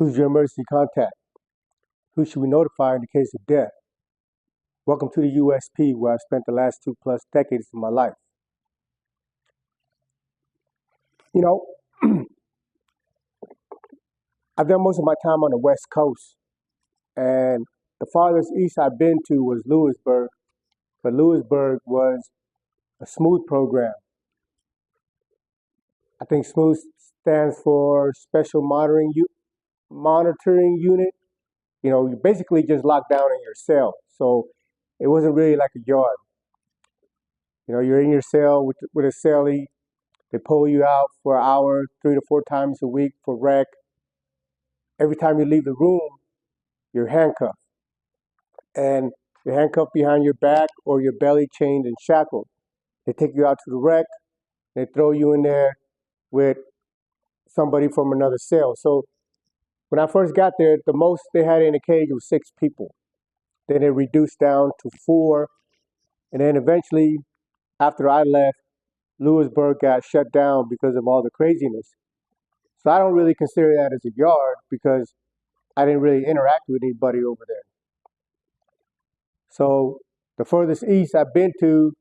Who's your emergency contact? Who should we notify in the case of death? Welcome to the USP, where I've spent the last 2+ decades of my life. You know, I've done most of my time on the West Coast, and the farthest east I've been to was Lewisburg, but Lewisburg was a SMOOTH program. I think SMOOTH stands for Special Monitoring Unit. You know, you basically just locked down in your cell, so it wasn't really like a yard. You know, you're in your cell with a cellie. They pull you out for an hour, 3 to 4 times a week for rec. Every time you leave the room, you're handcuffed. And you're handcuffed behind your back or your belly, chained and shackled. They take you out to the rec. They throw you in there with somebody from another cell. So when I first got there, the most they had in the cage was 6 people. Then it reduced down to 4. And then eventually, after I left, Lewisburg got shut down because of all the craziness. So I don't really consider that as a yard because I didn't really interact with anybody over there. So the furthest east I've been to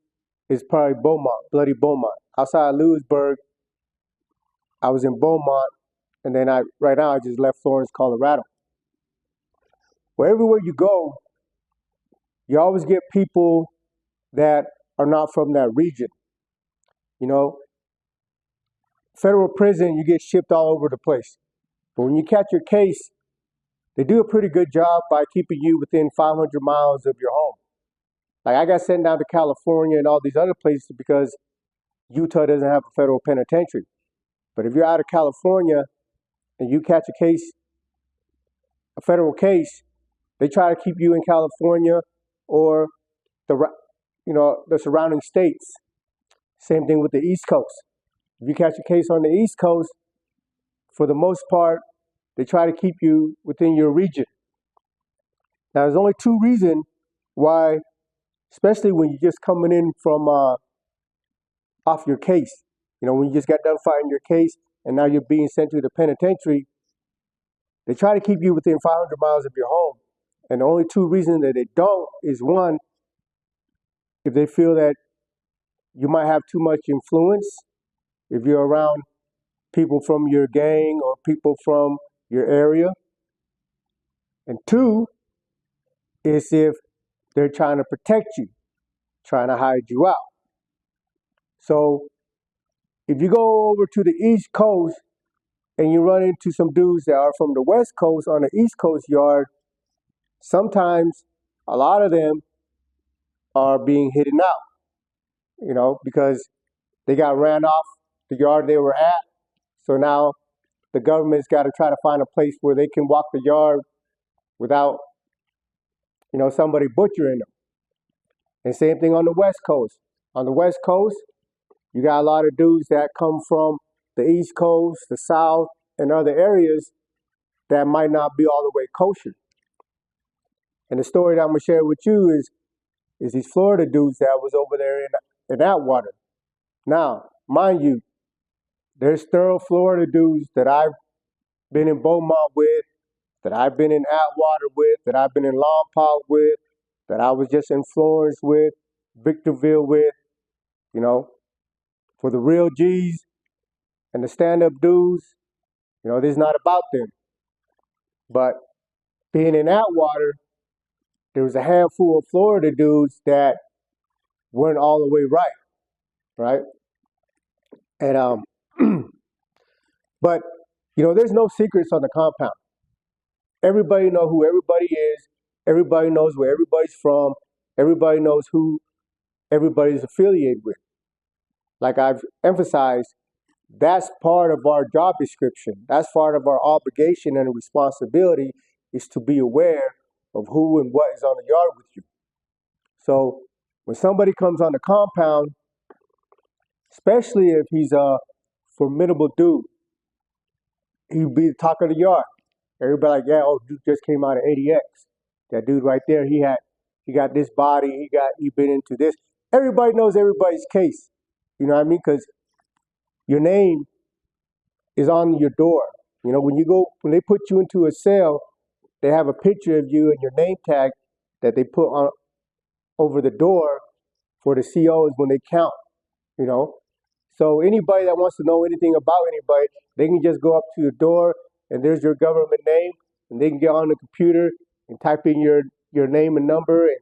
is probably Beaumont, bloody Beaumont. Outside of Lewisburg, I was in Beaumont, and then right now I just left Florence, Colorado. Well, everywhere you go, you always get people that are not from that region. You know, federal prison, you get shipped all over the place. But when you catch your case, they do a pretty good job by keeping you within 500 miles of your home. Like I got sent down to California and all these other places because Utah doesn't have a federal penitentiary. But if you're out of California and you catch a case, a federal case, they try to keep you in California or the surrounding states. Same thing with the East Coast. If you catch a case on the East Coast, for the most part, they try to keep you within your region. Now, there's only 2 reasons why, especially when you're just coming in from off your case. You know, when you just got done fighting your case and now you're being sent to the penitentiary, they try to keep you within 500 miles of your home. And the only 2 reasons that they don't is, one, if they feel that you might have too much influence, if you're around people from your gang or people from your area. And 2 is if they're trying to protect you, trying to hide you out. So if you go over to the East Coast and you run into some dudes that are from the West Coast on the East Coast yard, sometimes a lot of them are being hidden out, you know, because they got ran off the yard they were at. So now the government's got to try to find a place where they can walk the yard without, you know, somebody butchering them. And same thing on the West Coast. On the West Coast, you got a lot of dudes that come from the East Coast, the South, and other areas that might not be all the way kosher. And the story that I'm going to share with you is these Florida dudes that was over there in Atwater. Now, mind you, there's thorough Florida dudes that I've been in Beaumont with, that I've been in Atwater with, that I've been in Lompoc with, that I was just in Florence with, Victorville with, you know. For the real G's and the stand-up dudes, you know, this is not about them. But being in Atwater, there was a handful of Florida dudes that weren't all the way right? And but you know, there's no secrets on the compound. Everybody knows who everybody is. Everybody knows where everybody's from. Everybody knows who everybody's affiliated with. Like I've emphasized, that's part of our job description. That's part of our obligation and responsibility, is to be aware of who and what is on the yard with you. So when somebody comes on the compound, especially if he's a formidable dude, he'll be the talk of the yard. Everybody like, yeah, oh, dude just came out of ADX. That dude right there, he got this body, he been into this. Everybody knows everybody's case. You know what I mean? Because your name is on your door. You know, when they put you into a cell, they have a picture of you and your name tag that they put on over the door for the COs when they count, you know. So anybody that wants to know anything about anybody, they can just go up to the door and there's your government name, and they can get on the computer and type in your name and number, and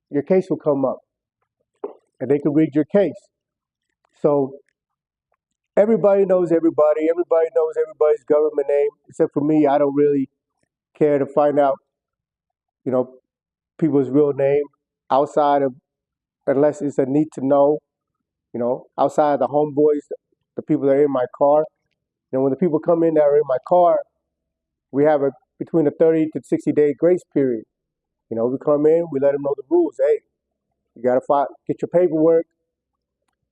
your case will come up and they can read your case. So everybody knows everybody. Everybody knows everybody's government name, except for me. I don't really care to find out, you know, people's real name outside of, unless it's a need to know, you know, outside of the homeboys, the people that are in my car. And when the people come in that are in my car, we have a between a 30 to 60-day grace period. You know, we come in, we let them know the rules. Hey, you got to get your paperwork.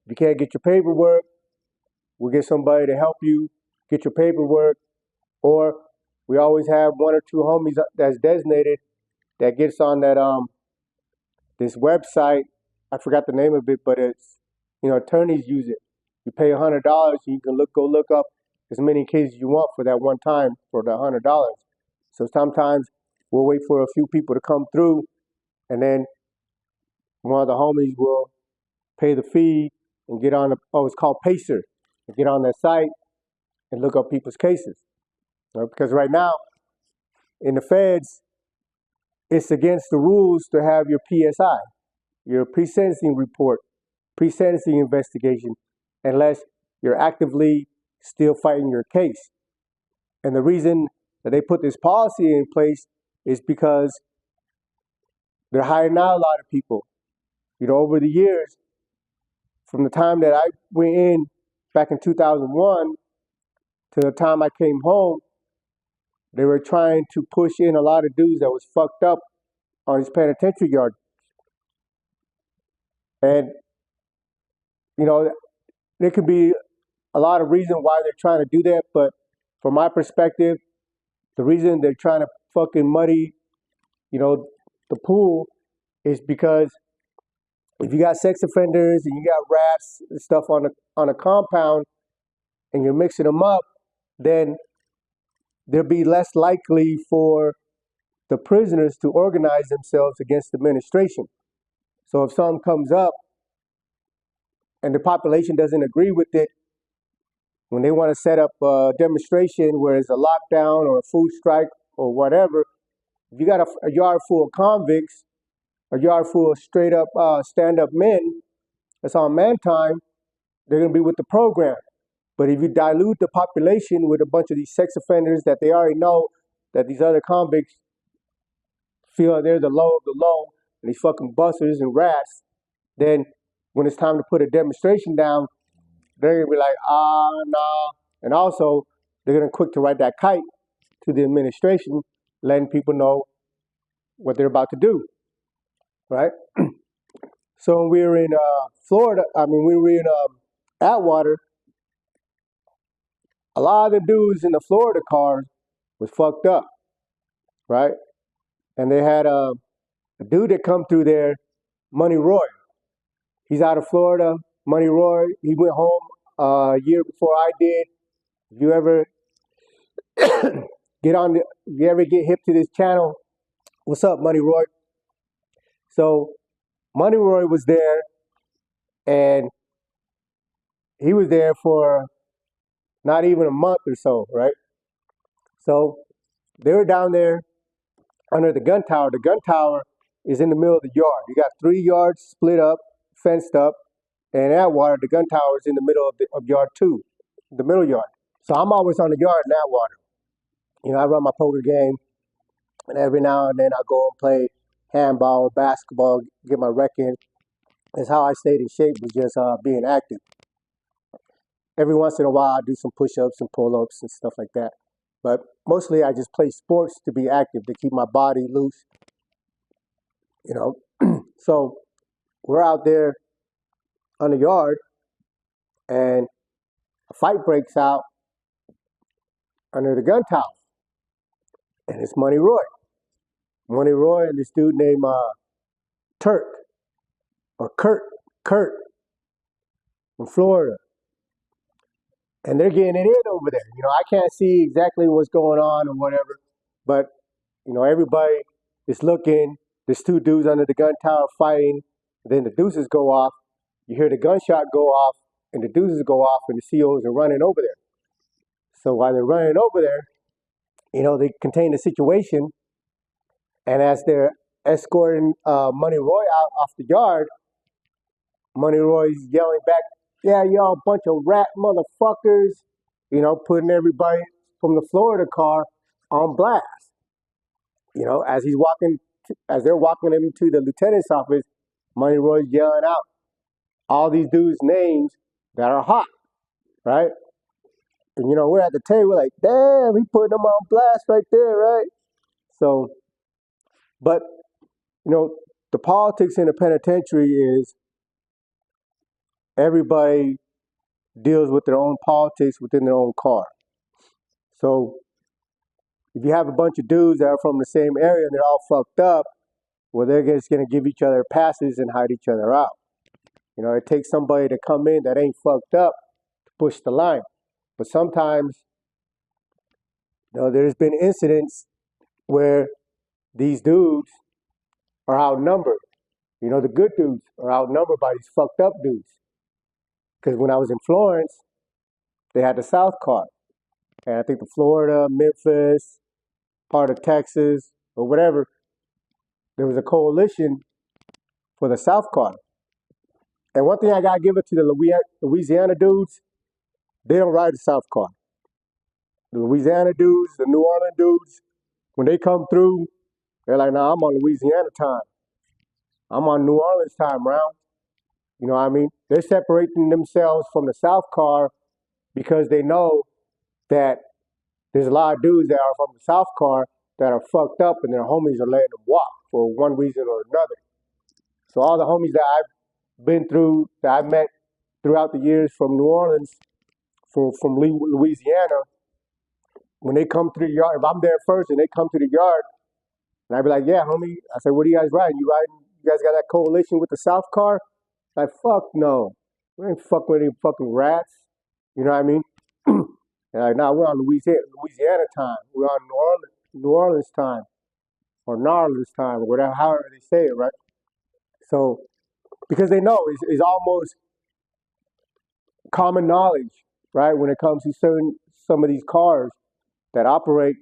If you can't get your paperwork, we'll get somebody to help you get your paperwork. Or we always have one or two homies that's designated that gets on that this website. I forgot the name of it, but it's, you know, attorneys use it. You pay $100 and you can go look up as many cases you want for that one time for the $100. So sometimes we'll wait for a few people to come through, and then one of the homies will pay the fee and get on it's called Pacer, and get on that site and look up people's cases. Right? Because right now in the feds, it's against the rules to have your PSI, your pre-sentencing report, pre-sentencing investigation, unless you're actively still fighting your case. And the reason that they put this policy in place is because they're hiding out a lot of people. You know, over the years, from the time that I went in back in 2001 to the time I came home, they were trying to push in a lot of dudes that was fucked up on his penitentiary yard. And, you know, there could be a lot of reasons why they're trying to do that, but from my perspective, the reason they're trying to fucking muddy, you know, the pool is because if you got sex offenders and you got rats and stuff on a compound and you're mixing them up, then there'll be less likely for the prisoners to organize themselves against administration. So if something comes up and the population doesn't agree with it, when they want to set up a demonstration where it's a lockdown or a food strike or whatever, if you got a yard full of convicts, a yard full of straight up stand-up men that's on man time, they're going to be with the program. But if you dilute the population with a bunch of these sex offenders that they already know that these other convicts feel they're the low of the low, and these fucking busters and rats, then when it's time to put a demonstration down, they're going to be like, nah. And also, they're going to quick to write that kite to the administration, letting people know what they're about to do, right? So when we were in Florida, we were in Atwater, a lot of the dudes in the Florida cars was fucked up, right? And they had a dude that come through there, Money Roy. He's out of Florida, Money Roy. He went home a year before I did. If you ever get hip to this channel, what's up, Money Roy? So Money Roy was there, and he was there for not even a month or so, right? So they were down there under the gun tower. The gun tower is in the middle of the yard. You got 3 yards split up, fenced up, and Atwater, the gun tower is in the middle of yard 2, the middle yard. So I'm always on the yard in Atwater. You know, I run my poker game, and every now and then I go and play handball, basketball, get my rec in. That's how I stayed in shape, was just being active. Every once in a while, I do some push-ups and pull-ups and stuff like that. But mostly I just play sports to be active, to keep my body loose, you know. So we're out there on the yard, and a fight breaks out under the gun tower. And it's Money Roy. Money Roy and this dude named Turk, or Kurt from Florida. and they're getting it in over there. I can't see exactly what's going on or whatever, but everybody is looking. There's two dudes under the gun tower fighting. Then the deuces go off. You hear the gunshot go off, and the deuces go off, and the COs are running over there. So while they're running over there, they contain the situation, and as they're escorting Money Roy out off the yard, Money Roy's yelling back, "Yeah, y'all a bunch of rat motherfuckers," putting everybody from the Florida car on blast. As he's walking, as they're walking him to the lieutenant's office, Money Roy's yelling out all these dudes' names that are hot, right? And we're at the table like, damn, he putting them on blast right there, right? So, but the politics in the penitentiary is everybody deals with their own politics within their own car. So if you have a bunch of dudes that are from the same area and they're all fucked up, well, they're just going to give each other passes and hide each other out. It takes somebody to come in that ain't fucked up to push the line. But sometimes, there's been incidents where these dudes are outnumbered. The good dudes are outnumbered by these fucked up dudes. Because when I was in Florence, they had the South car. And I think the Florida, Memphis, part of Texas, or whatever, there was a coalition for the South car. And one thing I got to give it to the Louisiana dudes, they don't ride the South car. The Louisiana dudes, the New Orleans dudes, when they come through, they're like, nah, I'm on Louisiana time. I'm on New Orleans time, round. You know what I mean? They're separating themselves from the South car because they know that there's a lot of dudes that are from the South car that are fucked up and their homies are letting them walk for one reason or another. So all the homies that I've been through, that I've met throughout the years from New Orleans, from Louisiana, when they come through the yard, if I'm there first and they come to the yard, and I'd be like, yeah, homie. I said, what are you guys riding? You guys got that coalition with the South car? Like, fuck no. We ain't fucking with any fucking rats. You know what I mean? And like, nah, we're on Louisiana time. We're on New Orleans time. Or Narlands time, or whatever, however they say it, right? So, because they know it's almost common knowledge, right? When it comes to some of these cars that operate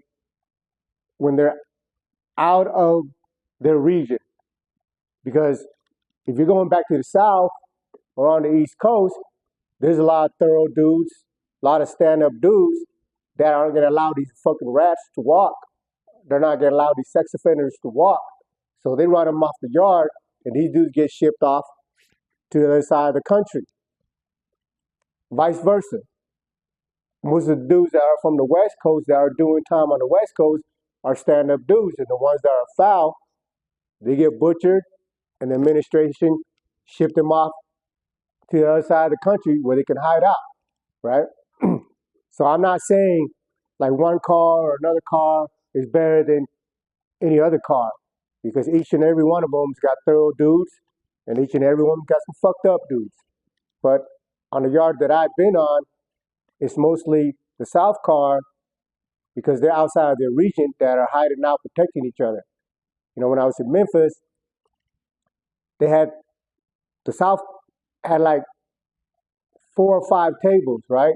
when they're out of their region. Because if you're going back to the South or on the East Coast, there's a lot of thorough dudes, a lot of stand-up dudes that aren't going to allow these fucking rats to walk. They're not going to allow these sex offenders to walk. So they run them off the yard, and these dudes get shipped off to the other side of the country. Vice versa. Most of the dudes that are from the West Coast that are doing time on the West Coast are stand-up dudes, and the ones that are foul, they get butchered, and the administration ship them off to the other side of the country where they can hide out, right? So I'm not saying like one car or another car is better than any other car, because each and every one of them's got thorough dudes, and each and every one got some fucked up dudes. But on the yard that I've been on, it's mostly the South car because they're outside of their region that are hiding out, protecting each other. When I was in Memphis, the South had like 4 or 5 tables, right?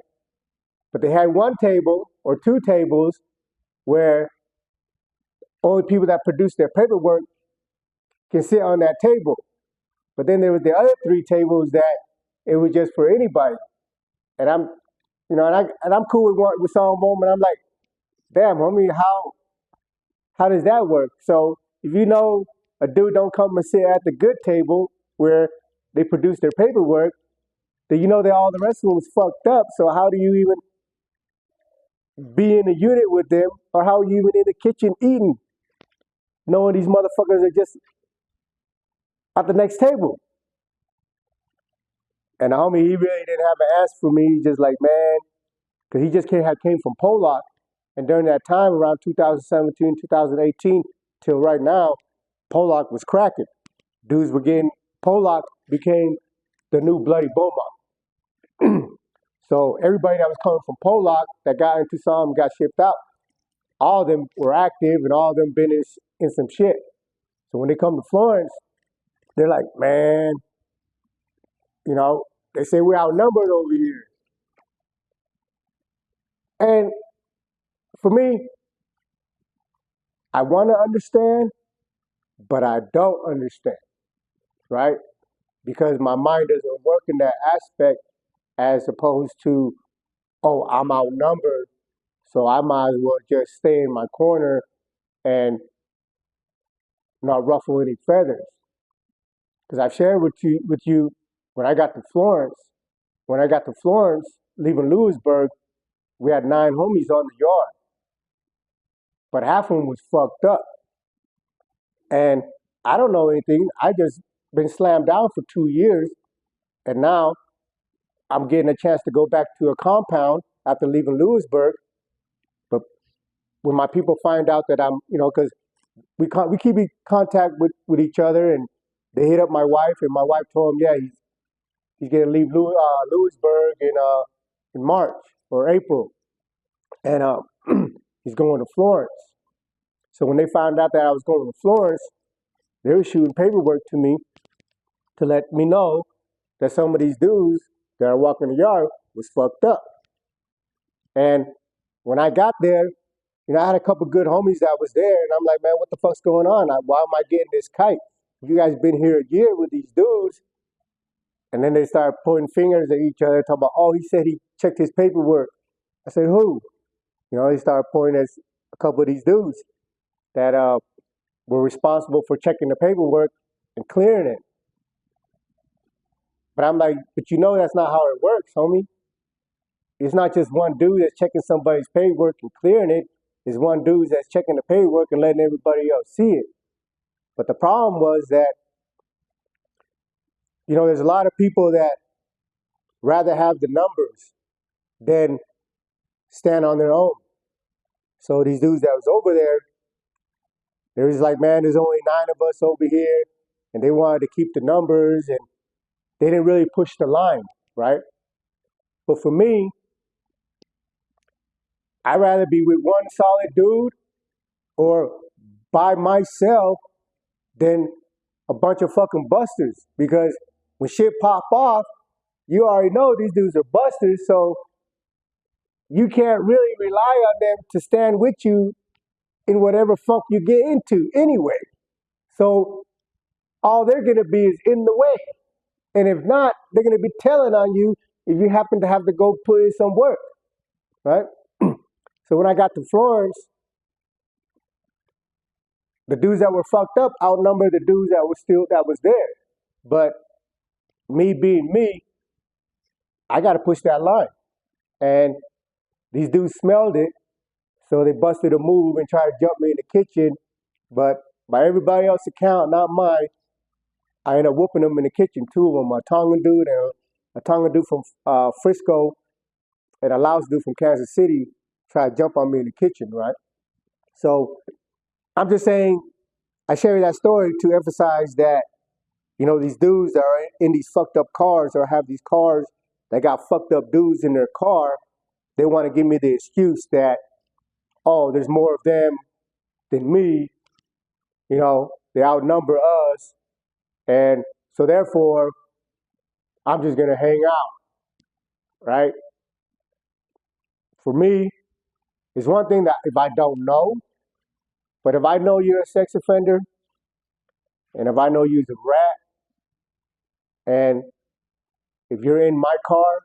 But they had one table or 2 tables where only people that produce their paperwork can sit on that table. But then there was the other 3 tables that it was just for anybody. And I'm, and I'm cool with some of them, and I'm like, damn, homie, how does that work? So if a dude don't come and sit at the good table where they produce their paperwork, then that all the rest of them was fucked up. So how do you even be in a unit with them, or how are you even in the kitchen eating, knowing these motherfuckers are just at the next table? And the homie, he really didn't have an answer for me. He's just like, man, because he just came from Pollock, and during that time, around 2017, 2018, till right now, Pollock was cracking. Dudes were Pollock became the new Bloody Beaumont. So everybody that was coming from Pollock that got into some got shipped out. All of them were active and all of them been in some shit. So when they come to Florence, they're like, man, you know, they say we're outnumbered over here. And for me, I want to understand, but I don't understand, right? Because my mind doesn't work in that aspect as opposed to, oh, I'm outnumbered, so I might as well just stay in my corner and not ruffle any feathers. Because I've shared with you when I got to Florence. When I got to Florence, leaving Lewisburg, we had 9 homies on the yard, but half of them was fucked up. And I don't know anything. I just been slammed down for 2 years, and now I'm getting a chance to go back to a compound after leaving Lewisburg. But when my people find out that I'm, because we keep in contact with each other, and they hit up my wife, and my wife told him, yeah, he's gonna leave Lewisburg in March or April, and he's going to Florence. So when they found out that I was going to Florence, they were shooting paperwork to me to let me know that some of these dudes that are walking the yard was fucked up. And when I got there, I had a couple good homies that was there, and I'm like, man, what the fuck's going on? Why am I getting this kite? You guys been here a year with these dudes. And then they started pointing fingers at each other, talking about, oh, he said he checked his paperwork. I said, who? They started pointing at a couple of these dudes that were responsible for checking the paperwork and clearing it. But I'm like, but that's not how it works, homie. It's not just one dude that's checking somebody's paperwork and clearing it. It's one dude that's checking the paperwork and letting everybody else see it. But the problem was that, there's a lot of people that rather have the numbers than stand on their own. So these dudes that was over there, they was like, man, there's only 9 of us over here, and they wanted to keep the numbers, and they didn't really push the line, right? But for me, I'd rather be with one solid dude or by myself than a bunch of fucking busters. Because when shit pop off, you already know these dudes are busters, so you can't really rely on them to stand with you in whatever funk you get into anyway. So all they're gonna be is in the way. And if not, they're gonna be telling on you if you happen to have to go put in some work, right? So when I got to Florence, the dudes that were fucked up outnumbered the dudes that was there. But me being me, I gotta push that line. And these dudes smelled it, so they busted a move and tried to jump me in the kitchen. But by everybody else's account, not mine, I ended up whooping them in the kitchen. 2 of them, a Tongan dude and a Tongan dude from Frisco, and a Laos dude from Kansas City tried to jump on me in the kitchen, right? So I'm just saying, I share that story to emphasize that, these dudes that are in these fucked up cars or have these cars that got fucked up dudes in their car, they want to give me the excuse that, oh, there's more of them than me, they outnumber us, and so therefore, I'm just gonna hang out, right? For me, it's one thing that if I don't know, but if I know you're a sex offender, and if I know you're a rat, and if you're in my car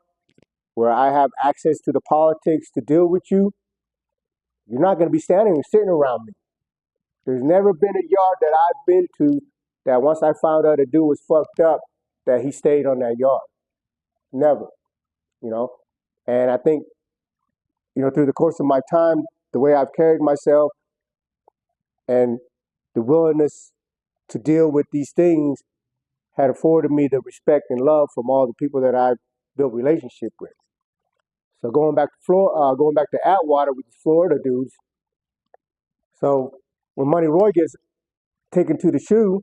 where I have access to the politics to deal with you, you're not gonna be standing and sitting around me. There's never been a yard that I've been to that once I found out a dude was fucked up, that he stayed on that yard. Never, you know? And I think, through the course of my time, the way I've carried myself and the willingness to deal with these things had afforded me the respect and love from all the people that I've built relationship with. So going back to Atwater with the Florida dudes. So when Money Roy gets taken to the shoe,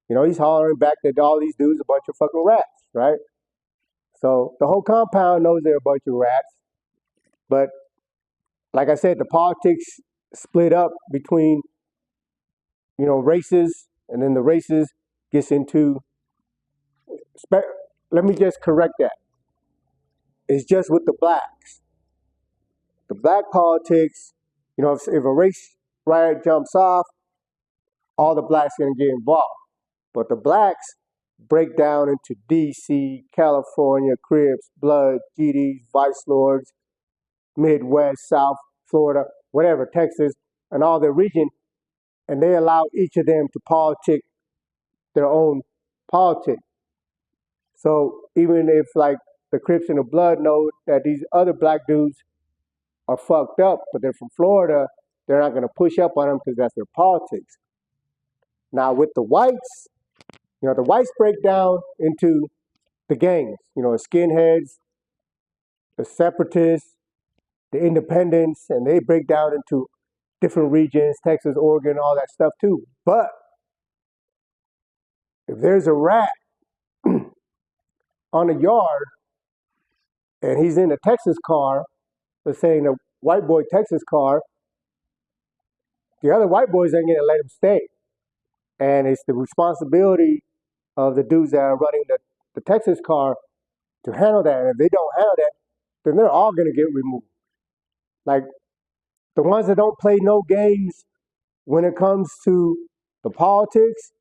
he's hollering back that all these dudes are a bunch of fucking rats, right? So the whole compound knows they're a bunch of rats. But like I said, the politics split up between, races, and then the races gets into, let me just correct that. It's just with the blacks. The black politics, if a race riot jumps off, all the blacks are going to get involved. But the blacks break down into DC, California, Crips, Bloods, GDs, Vice Lords, Midwest, South, Florida, whatever, Texas, and all their region, and they allow each of them to politic their own politics. So even if like the Crips and the Blood know that these other black dudes are fucked up, but they're from Florida, they're not going to push up on them because that's their politics. Now with the whites, the whites break down into the gangs, the skinheads, the separatists, the independents, and they break down into different regions, Texas, Oregon, all that stuff too. But if there's a rat on a yard and he's in a Texas car, let's say in a white boy Texas car, the other white boys ain't gonna let him stay. And it's the responsibility of the dudes that are running the Texas car to handle that. And if they don't handle that, then they're all gonna get removed. Like the ones that don't play no games when it comes to the politics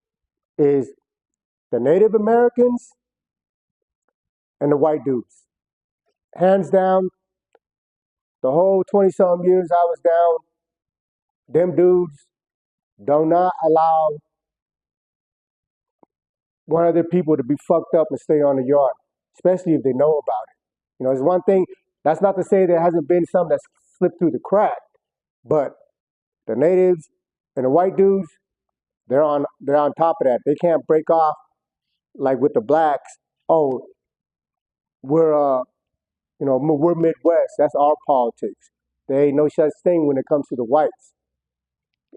is the Native Americans and the white dudes. Hands down, the whole 20-some years I was down, them dudes do not allow one of their people to be fucked up and stay on the yard, especially if they know about it. It's one thing, that's not to say there hasn't been some that's slipped through the crack, but the natives and the white dudes, they're on top of that. They can't break off like with the blacks. Oh, we're Midwest. That's our politics. There ain't no such thing when it comes to the whites.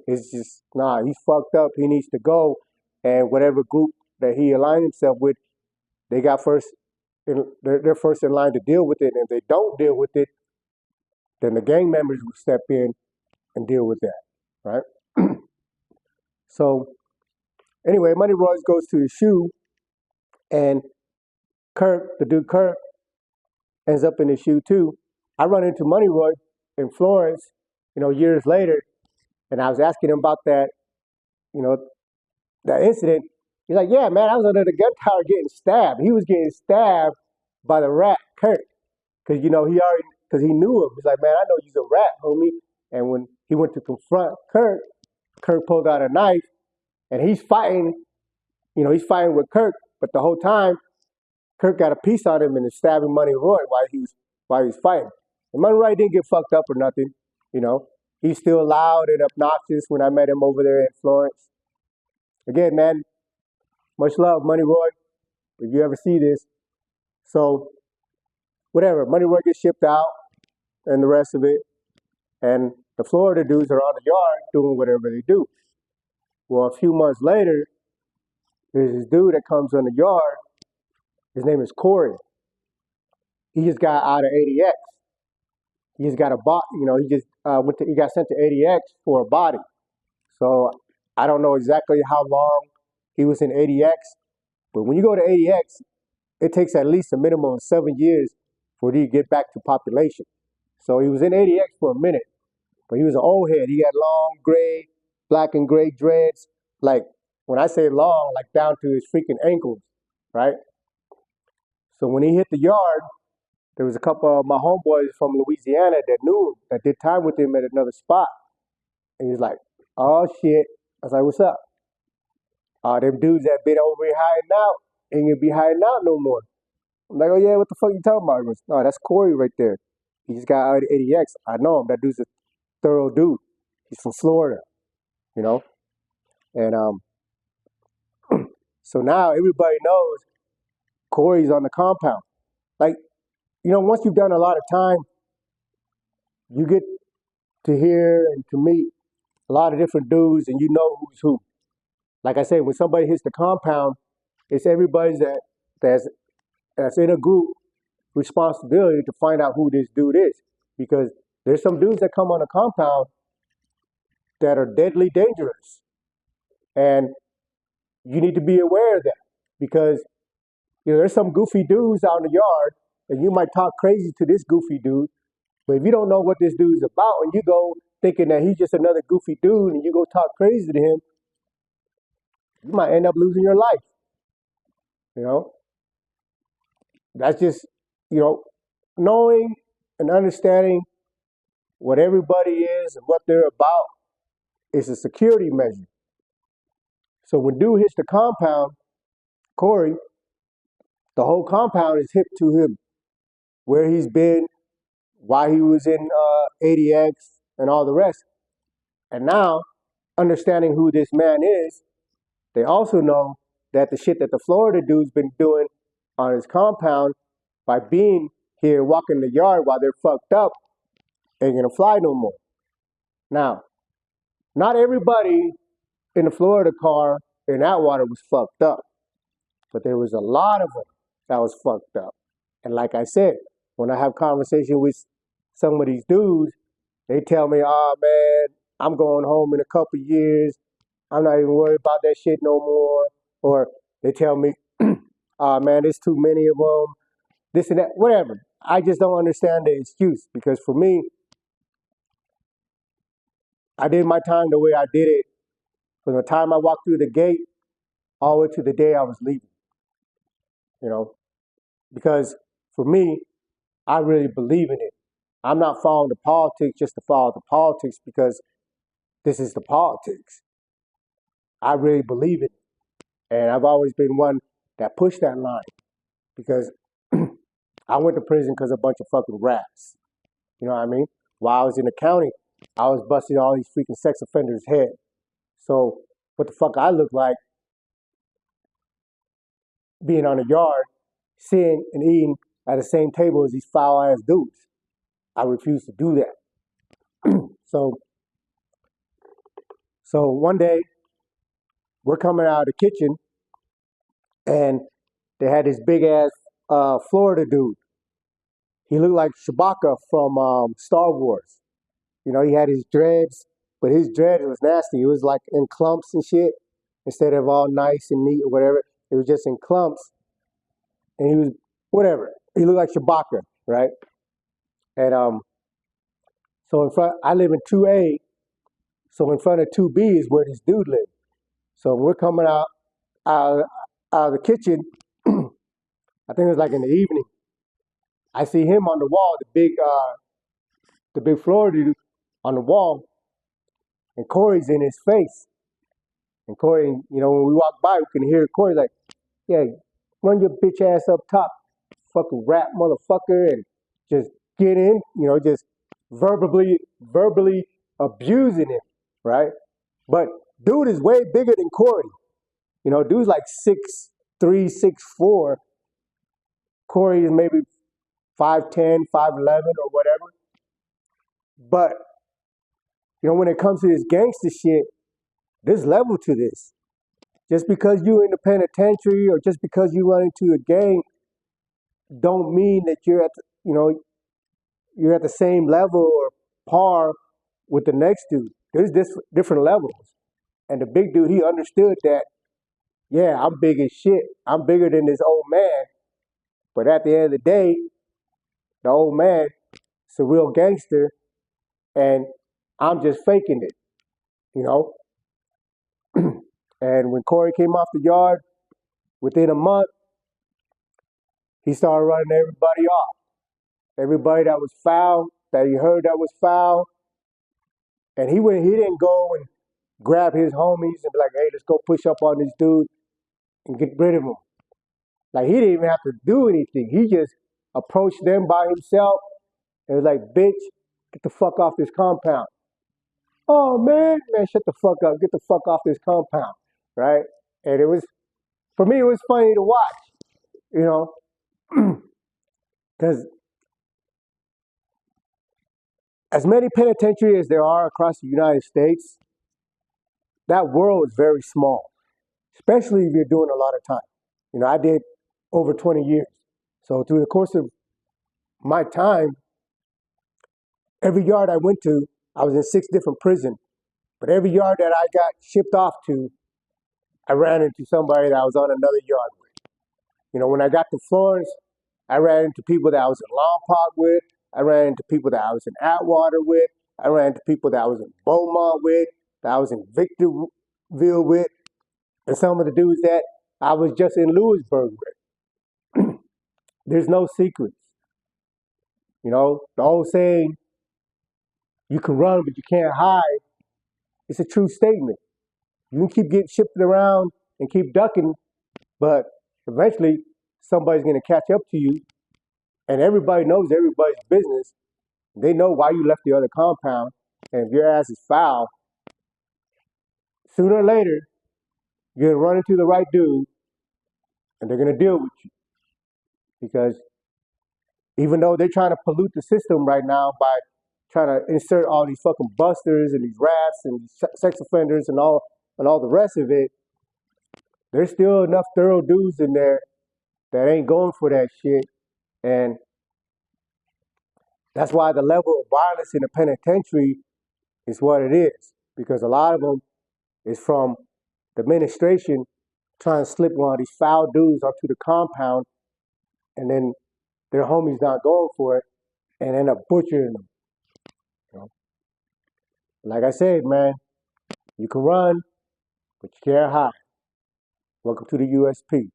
It's just, nah, he's fucked up. He needs to go. And whatever group that he aligned himself with, they got they're first in line to deal with it. And if they don't deal with it, then the gang members will step in and deal with that, right? So anyway, Money Royce goes to the shoe, and the dude Kirk, ends up in the shoe too. I run into Money Roy in Florence, years later, and I was asking him about that, that incident. He's like, yeah, man, I was under the gun tower getting stabbed. He was getting stabbed by the rat, Kirk, because, because he knew him. He's like, man, I know you's a rat, homie. And when he went to confront Kirk, Kirk pulled out a knife, and he's fighting, with Kirk, but the whole time, Kirk got a piece on him and is stabbing Money Roy while he was fighting. And Money Roy didn't get fucked up or nothing, He's still loud and obnoxious when I met him over there in Florence. Again, man, much love, Money Roy, if you ever see this. So, whatever, Money Roy gets shipped out and the rest of it. And the Florida dudes are on the yard doing whatever they do. Well, a few months later, there's this dude that comes on the yard. His name is Cory. He just got out of ADX. He just got he just he got sent to ADX for a body. So I don't know exactly how long he was in ADX, but when you go to ADX, it takes at least a minimum of 7 years for you to get back to population. So he was in ADX for a minute, but he was an old head. He had long gray, black and gray dreads. Like when I say long, like down to his freaking ankles, right? So when he hit the yard, there was a couple of my homeboys from Louisiana that knew him, that did time with him at another spot. And he was like, oh shit. I was like, what's up? Them dudes that been over here hiding out ain't gonna be hiding out no more. I'm like, oh yeah, what the fuck you talking about? He goes, no, that's Cory right there. He just got out of ADX. I know him. That dude's a thorough dude. He's from Florida, And so now everybody knows Cory's on the compound. Like, once you've done a lot of time, you get to hear and to meet a lot of different dudes, and you know who's who. Like I said, when somebody hits the compound, it's everybody that's in a group responsibility to find out who this dude is, because there's some dudes that come on a compound that are deadly dangerous, and you need to be aware of that, because there's some goofy dudes out in the yard, and you might talk crazy to this goofy dude, but if you don't know what this dude's about, and you go thinking that he's just another goofy dude, and you go talk crazy to him, you might end up losing your life. That's just, knowing and understanding what everybody is and what they're about is a security measure. So when dude hits the compound, Cory, the whole compound is hip to him, where he's been, why he was in ADX, and all the rest. And now, understanding who this man is, they also know that the shit that the Florida dude's been doing on his compound by being here walking the yard while they're fucked up ain't gonna fly no more. Now, not everybody in the Florida car in Atwater was fucked up, but there was a lot of them that was fucked up. And like I said, when I have conversation with some of these dudes, they tell me, "Oh man, I'm going home in a couple years. I'm not even worried about that shit no more." Or they tell me, "Oh man, there's too many of them, this and that," whatever. I just don't understand the excuse, because for me, I did my time the way I did it from the time I walked through the gate all the way to the day I was leaving, because for me, I really believe in it. I'm not following the politics just to follow the politics because this is the politics. I really believe in it. And I've always been one that pushed that line, because I went to prison because of a bunch of fucking rats. You know what I mean? While I was in the county, I was busting all these freaking sex offenders' head. So what the fuck I look like being on the yard, sitting and eating at the same table as these foul ass dudes? I refuse to do that. So one day we're coming out of the kitchen, and they had this big ass Florida dude. He looked like Chewbacca from Star Wars. He had his dreads, but his dread was nasty. It was like in clumps and shit, instead of all nice and neat or whatever. It was just in clumps, and he was whatever. He looked like Chewbacca, right? And so in front, I live in 2A, so in front of 2B is where this dude lived. So we're coming out of the kitchen. I think it was like in the evening. I see him on the wall, the big Florida dude on the wall, and Cory's in his face. And Cory, when we walk by, we can hear Cory like, "Yeah, run your bitch ass up top, fucking rat motherfucker," and just get in, just verbally abusing him, right? But dude is way bigger than Cory. Dude's like 6'3", 6'4". Cory is maybe 5'10", 5'11", or whatever. But when it comes to this gangster shit, there's level to this. Just because you're in the penitentiary or just because you run into a gang, don't mean that you're at the same level or par with the next dude. There's different levels. And the big dude, he understood that, yeah, I'm big as shit. I'm bigger than this old man. But at the end of the day, the old man is a real gangster, and I'm just faking it, you know? And when Cory came off the yard, within a month, he started running everybody off. Everybody that was foul, that he heard that was foul. And he didn't go and grab his homies and be like, "Hey, let's go push up on this dude and get rid of him." Like, he didn't even have to do anything. He just approached them by himself and was like, "Bitch, get the fuck off this compound." "Oh, man, shut the fuck up. Get the fuck off this compound," right? And for me, it was funny to watch, because as many penitentiaries as there are across the United States, that world is very small, especially if you're doing a lot of time. I did over 20 years. So through the course of my time, every yard I went to, I was in 6 different prisons. But every yard that I got shipped off to, I ran into somebody that I was on another yard with. You know, when I got to Florence, I ran into people that I was in Lompoc with. I ran into people that I was in Atwater with. I ran into people that I was in Beaumont with, that I was in Victorville with, and some of the dudes that I was just in Lewisburg with. There's no secrets. You know, the old saying, you can run, but you can't hide, it's a true statement. You can keep getting shifted around and keep ducking, but eventually somebody's going to catch up to you, and everybody knows everybody's business. They know why you left the other compound, and if your ass is foul, sooner or later, you're going to run into the right dude, and they're going to deal with you. Because even though they're trying to pollute the system right now by trying to insert all these fucking busters and these rats and sex offenders and all the rest of it, there's still enough thorough dudes in there that ain't going for that shit. And that's why the level of violence in the penitentiary is what it is. Because a lot of them is from the administration trying to slip one of these foul dudes onto the compound, and then their homies not going for it and end up butchering them. You know? Like I said, man, you can run, but you can't hide. Welcome to the USP.